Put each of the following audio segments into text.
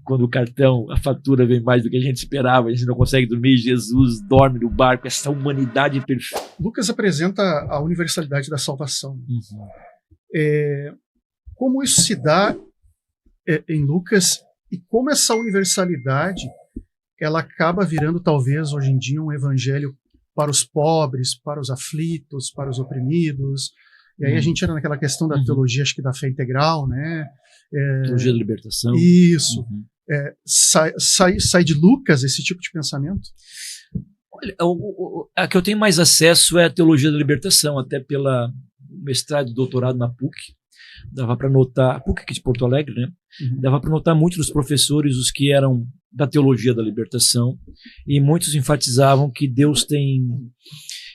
Quando o cartão, a fatura vem mais do que a gente esperava, a gente não consegue dormir, Jesus dorme no barco, essa humanidade perfeita. Lucas apresenta a universalidade da salvação. Como isso se dá em Lucas e como essa universalidade ela acaba virando talvez hoje em dia um evangelho para os pobres, para os aflitos, para os oprimidos. E aí a gente entra naquela questão da teologia, acho que da fé integral, né? Teologia da libertação. Isso. Sai de Lucas esse tipo de pensamento? Olha, a que eu tenho mais acesso é a teologia da libertação, até pela mestrado e doutorado na PUC. Dava para notar, a PUC aqui de Porto Alegre, né? Dava para notar muitos dos professores, os que eram da teologia da libertação, e muitos enfatizavam que Deus tem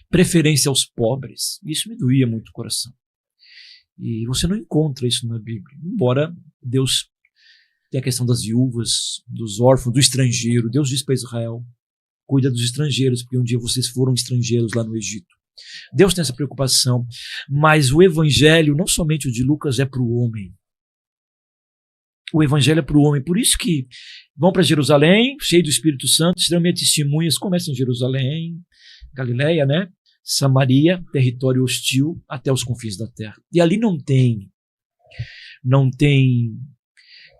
preferência aos pobres. Isso me doía muito o coração. E você não encontra isso na Bíblia. Embora Deus tenha a questão das viúvas, dos órfãos, do estrangeiro. Deus diz para Israel, cuida dos estrangeiros, porque um dia vocês foram estrangeiros lá no Egito. Deus tem essa preocupação, mas o evangelho, não somente o de Lucas, é para o homem. O evangelho é para o homem. Por isso que vão para Jerusalém, cheio do Espírito Santo, serão minhas testemunhas. Começam em Jerusalém, Galileia, né? Samaria, território hostil, até os confins da terra. E ali não tem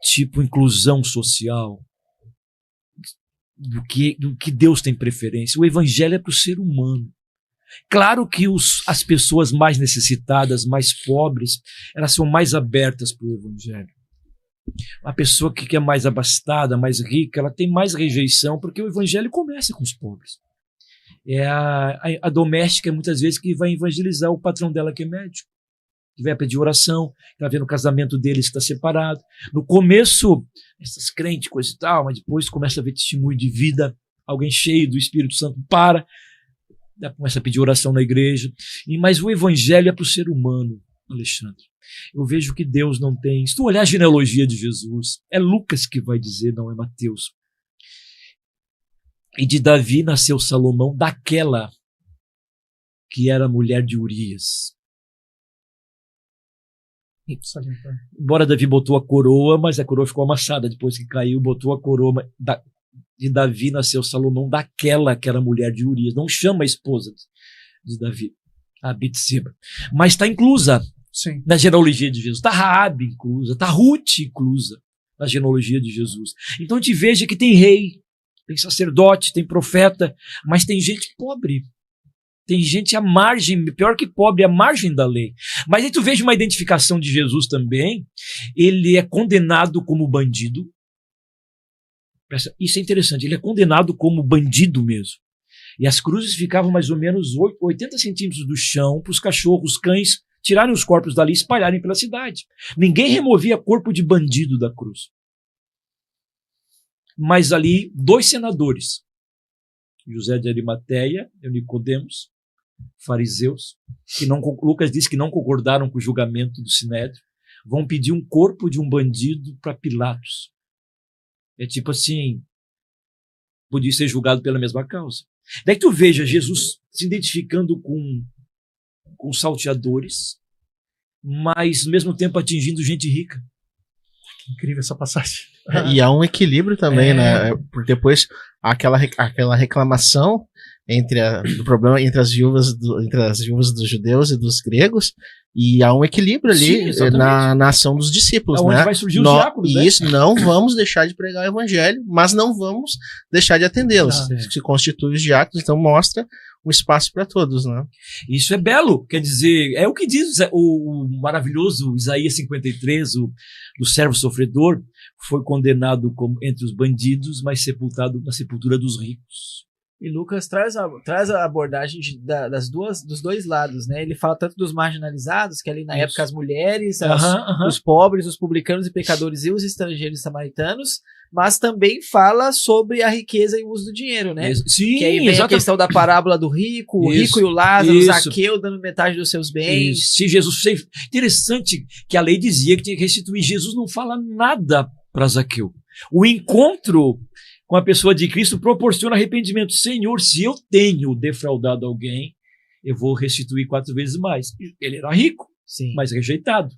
tipo inclusão social do que Deus tem preferência. O evangelho é para o ser humano. Claro que as pessoas mais necessitadas, mais pobres, elas são mais abertas para o evangelho. A pessoa que é mais abastada, mais rica, ela tem mais rejeição, porque o evangelho começa com os pobres. É a doméstica, muitas vezes, que vai evangelizar o patrão dela, que é médico, que vai pedir oração, que vai ver no casamento deles que está separado. No começo, essas crentes, coisa e tal, mas depois começa a ver testemunho de vida, alguém cheio do Espírito Santo começa a pedir oração na igreja. Mas o evangelho é para o ser humano, Alexandre. Eu vejo que Deus não tem... Se tu olhar a genealogia de Jesus, é Lucas que vai dizer, não é Mateus. E de Davi nasceu Salomão, daquela que era mulher de Urias. Embora Davi botou a coroa, mas a coroa ficou amassada depois que caiu, botou a coroa. De Davi nasceu Salomão, daquela que era mulher de Urias. Não chama a esposa de Davi, a Bitseba. Mas está inclusa. Sim. Na genealogia de Jesus. Está Raabe inclusa, está Ruth inclusa na genealogia de Jesus. Então a gente veja que tem rei, tem sacerdote, tem profeta, mas tem gente pobre. Tem gente à margem, pior que pobre, à margem da lei. Mas aí tu veja uma identificação de Jesus também. Ele é condenado como bandido. Isso é interessante, ele é condenado como bandido mesmo. E as cruzes ficavam mais ou menos 80 centímetros do chão para os cachorros, cães, tirarem os corpos dali e espalharem pela cidade. Ninguém removia corpo de bandido da cruz. Mas ali, 2 senadores, José de Arimateia e Nicodemos, fariseus, Lucas diz que não concordaram com o julgamento do Sinédrio, vão pedir um corpo de um bandido para Pilatos. É tipo assim, podia ser julgado pela mesma causa. Daí tu veja Jesus se identificando com salteadores, mas ao mesmo tempo atingindo gente rica. Incrível essa passagem. E há um equilíbrio também, né? Porque depois aquela reclamação do problema entre as viúvas dos judeus e dos gregos, e há um equilíbrio ali. Sim, na ação dos discípulos, onde né? Vai surgir os diáconos, e isso, não vamos deixar de pregar o evangelho, mas não vamos deixar de atendê-los. Se constitui os diáconos, então mostra um espaço para todos, né? Isso é belo, quer dizer, é o que diz o maravilhoso Isaías 53, do servo sofredor, foi condenado entre os bandidos, mas sepultado na sepultura dos ricos. E Lucas traz a abordagem dos dois lados, né? Ele fala tanto dos marginalizados, que ali na época as mulheres, os pobres, os publicanos e pecadores e os estrangeiros samaritanos, mas também fala sobre a riqueza e o uso do dinheiro, né? Sim, que aí vem a questão da parábola do rico, o rico e o Lázaro, o Zaqueu dando metade dos seus bens. Sim, Jesus fez. Interessante que a lei dizia que tinha que restituir. Jesus não fala nada para Zaqueu. O encontro com a pessoa de Cristo proporciona arrependimento. Senhor, se eu tenho defraudado alguém, eu vou restituir 4 vezes mais. Ele era rico, sim, mas rejeitado.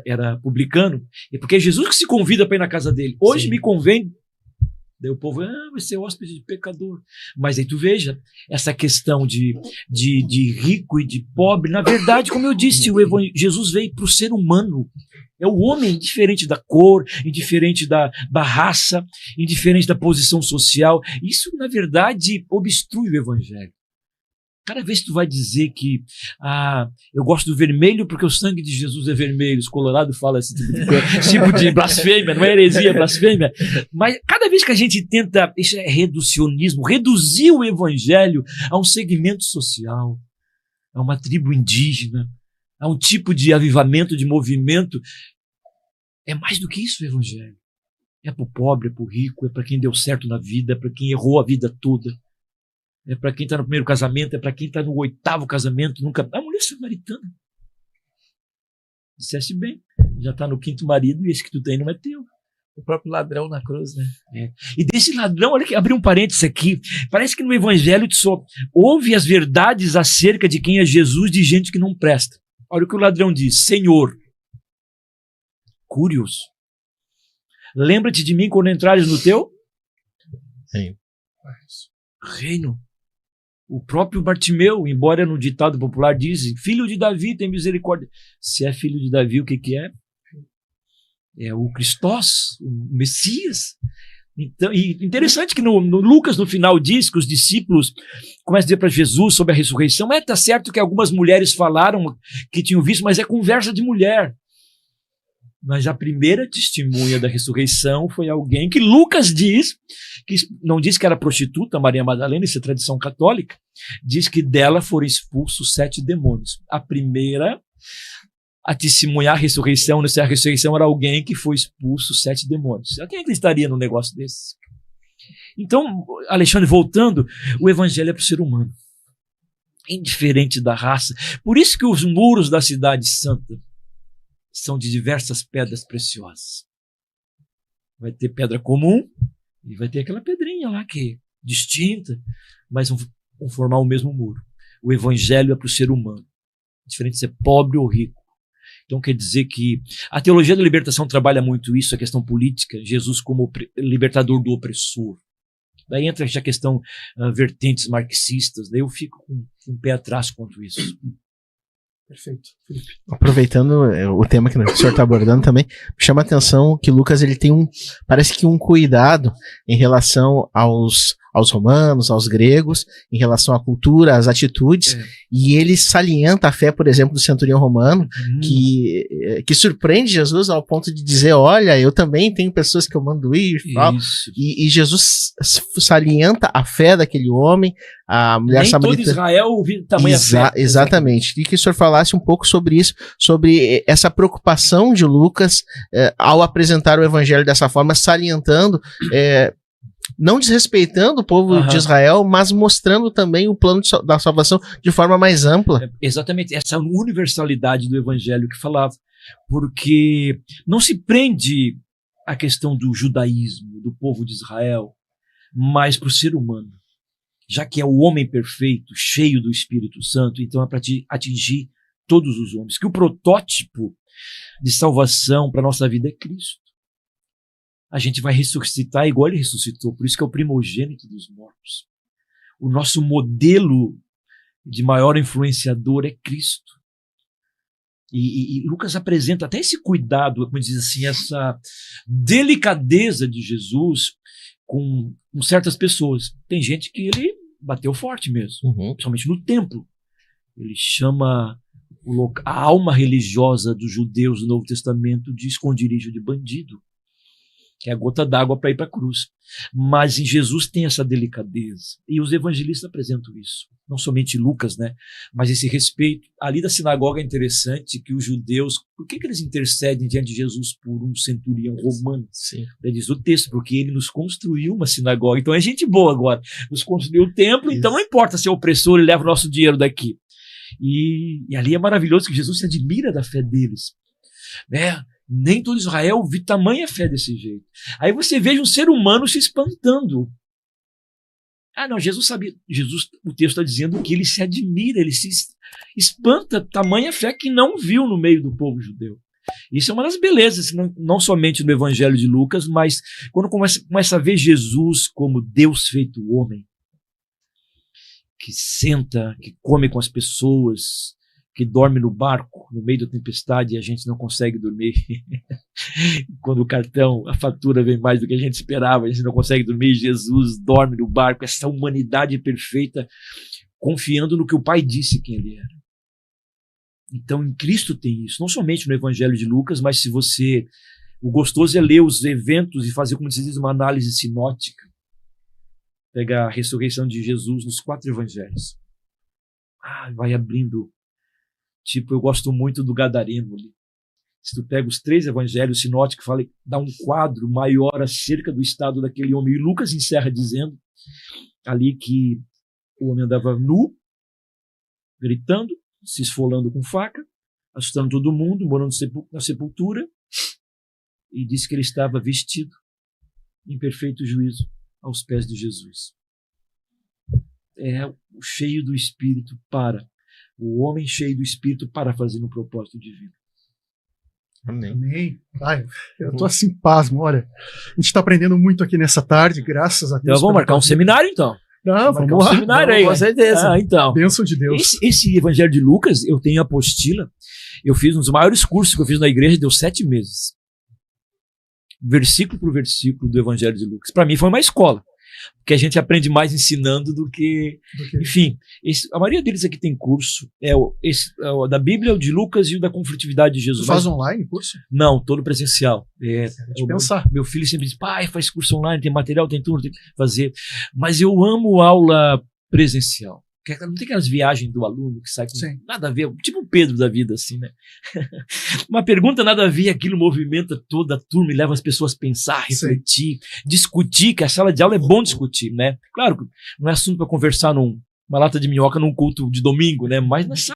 era publicano, é porque é Jesus que se convida para ir na casa dele. Hoje Sim. me convém. Daí o povo, vai ser hóspede de pecador. Mas aí tu veja, essa questão de rico e de pobre, na verdade, como eu disse, Jesus veio para o ser humano. É o homem, indiferente da cor, indiferente da raça, indiferente da posição social. Isso, na verdade, obstrui o evangelho. Cada vez que tu vai dizer que eu gosto do vermelho porque o sangue de Jesus é vermelho, os colorados falam esse tipo de blasfêmia, não é heresia, é blasfêmia. Mas cada vez que a gente tenta, isso é reducionismo, reduzir o evangelho a um segmento social, a uma tribo indígena, a um tipo de avivamento, de movimento, é mais do que isso o evangelho. É para o pobre, é para o rico, é para quem deu certo na vida, é para quem errou a vida toda. É para quem está no primeiro casamento, é para quem está no 8º casamento, nunca. A mulher samaritana. Disseste bem, já está no 5º marido e esse que tu tem não é teu. O próprio ladrão na cruz, né? E desse ladrão, olha que abri um parênteses aqui. Parece que no evangelho tu só ouve as verdades acerca de quem é Jesus de gente que não presta. Olha o que o ladrão diz: Senhor, curioso, lembra-te de mim quando entrares no teu reino. O próprio Bartimeu, embora no ditado popular diz, filho de Davi, tem misericórdia. Se é filho de Davi, o que é? É o Cristós, o Messias. Então, e interessante que no Lucas, no final, diz que os discípulos começam a dizer para Jesus sobre a ressurreição. Tá certo que algumas mulheres falaram que tinham visto, mas é conversa de mulher. Mas a primeira testemunha da ressurreição foi alguém que Lucas diz, que não diz que era prostituta, Maria Madalena, isso é tradição católica, diz que dela foram expulsos 7 demônios. A primeira a testemunhar a ressurreição, nessa ressurreição era alguém que foi expulso 7 demônios. Quem acreditaria num negócio desse? Então, Alexandre, voltando, o evangelho é para o ser humano, indiferente da raça. Por isso que os muros da cidade santa são de diversas pedras preciosas. Vai ter pedra comum e vai ter aquela pedrinha lá que é distinta, mas vão formar o mesmo muro. O evangelho é para o ser humano, diferente de ser pobre ou rico. Então quer dizer que a teologia da libertação trabalha muito isso, a questão política, Jesus como libertador do opressor. Daí entra já a questão vertentes marxistas, daí eu fico com um pé atrás quanto isso. Perfeito, Felipe. Aproveitando o tema que o senhor está abordando também, chama a atenção que Lucas ele tem parece que um cuidado em relação aos romanos, aos gregos, em relação à cultura, às atitudes, e ele salienta a fé, por exemplo, do centurião romano, que surpreende Jesus ao ponto de dizer, olha, eu também tenho pessoas que eu mando ir, e Jesus salienta a fé daquele homem, a mulher nem samaritana. Todo Israel ouviu tamanha fé. Exatamente. Queria que o senhor falasse um pouco sobre isso, sobre essa preocupação de Lucas ao apresentar o evangelho dessa forma, salientando não desrespeitando o povo de Israel, mas mostrando também o plano da salvação de forma mais ampla. Exatamente, essa universalidade do evangelho que falava, porque não se prende à questão do judaísmo, do povo de Israel, mas para o ser humano, já que é o homem perfeito, cheio do Espírito Santo, então é para atingir todos os homens, que o protótipo de salvação para a nossa vida é Cristo. A gente vai ressuscitar igual ele ressuscitou, por isso que é o primogênito dos mortos. O nosso modelo de maior influenciador é Cristo. E Lucas apresenta até esse cuidado, como diz assim, essa delicadeza de Jesus com certas pessoas. Tem gente que ele bateu forte mesmo, principalmente no templo. Ele chama a alma religiosa dos judeus do Novo Testamento de esconderijo de bandido, que é a gota d'água para ir para a cruz. Mas em Jesus tem essa delicadeza. E os evangelistas apresentam isso. Não somente Lucas, né? Mas esse respeito. Ali da sinagoga é interessante que os judeus, por que eles intercedem diante de Jesus por um centurião romano? Sim. Diz o texto, porque ele nos construiu uma sinagoga. Então é gente boa agora. Nos construiu o templo, então não importa se é opressor, ele leva o nosso dinheiro daqui. E ali é maravilhoso que Jesus se admira da fé deles. Né? Nem todo Israel viu tamanha fé desse jeito. Aí você veja um ser humano se espantando. Não, Jesus sabia. Jesus, o texto está dizendo que ele se admira, ele se espanta tamanha fé que não viu no meio do povo judeu. Isso é uma das belezas, não somente do Evangelho de Lucas, mas quando começa a ver Jesus como Deus feito homem, que senta, que come com as pessoas, que dorme no barco no meio da tempestade e a gente não consegue dormir. Quando a fatura vem mais do que a gente esperava, a gente não consegue dormir, Jesus dorme no barco, essa humanidade perfeita, confiando no que o Pai disse quem ele era. Então, em Cristo tem isso, não somente no Evangelho de Lucas, mas o gostoso é ler os eventos e fazer, como se diz, uma análise sinótica. Pegar a ressurreição de Jesus nos 4 evangelhos. Vai abrindo. Tipo, eu gosto muito do Gadareno ali. Se tu pega os 3 evangelhos sinóticos, dá um quadro maior acerca do estado daquele homem. E Lucas encerra dizendo ali que o homem andava nu, gritando, se esfolando com faca, assustando todo mundo, morando na sepultura, e disse que ele estava vestido em perfeito juízo aos pés de Jesus. É o cheio do Espírito o homem cheio do Espírito para fazer um propósito divino. Amém. Amém. Eu tô assim, pasmo, olha. A gente tá aprendendo muito aqui nessa tarde, graças a Deus. Então vamos marcar um seminário, então. Vamos lá. Seminário aí. Com certeza. Então. Bênção de Deus. Esse Evangelho de Lucas, eu tenho apostila, eu fiz um dos maiores cursos que eu fiz na igreja, deu 7 meses. Versículo por versículo do Evangelho de Lucas. Para mim foi uma escola, porque a gente aprende mais ensinando do que... Enfim, a maioria deles aqui tem curso, o da Bíblia, o de Lucas e o da conflitividade de Jesus. Tu faz online curso? Não, todo presencial. Pensar. Meu filho sempre diz, pai, faz curso online, tem material, tem tudo, tem que fazer. Mas eu amo aula presencial. Não tem aquelas viagens do aluno que sai com nada a ver, tipo o Pedro da vida, assim, né? Uma pergunta nada a ver, aquilo movimenta toda a turma e leva as pessoas a pensar, refletir, discutir, que a sala de aula é bom discutir, né? Claro, não é assunto para conversar numa lata de minhoca num culto de domingo, né? Mas na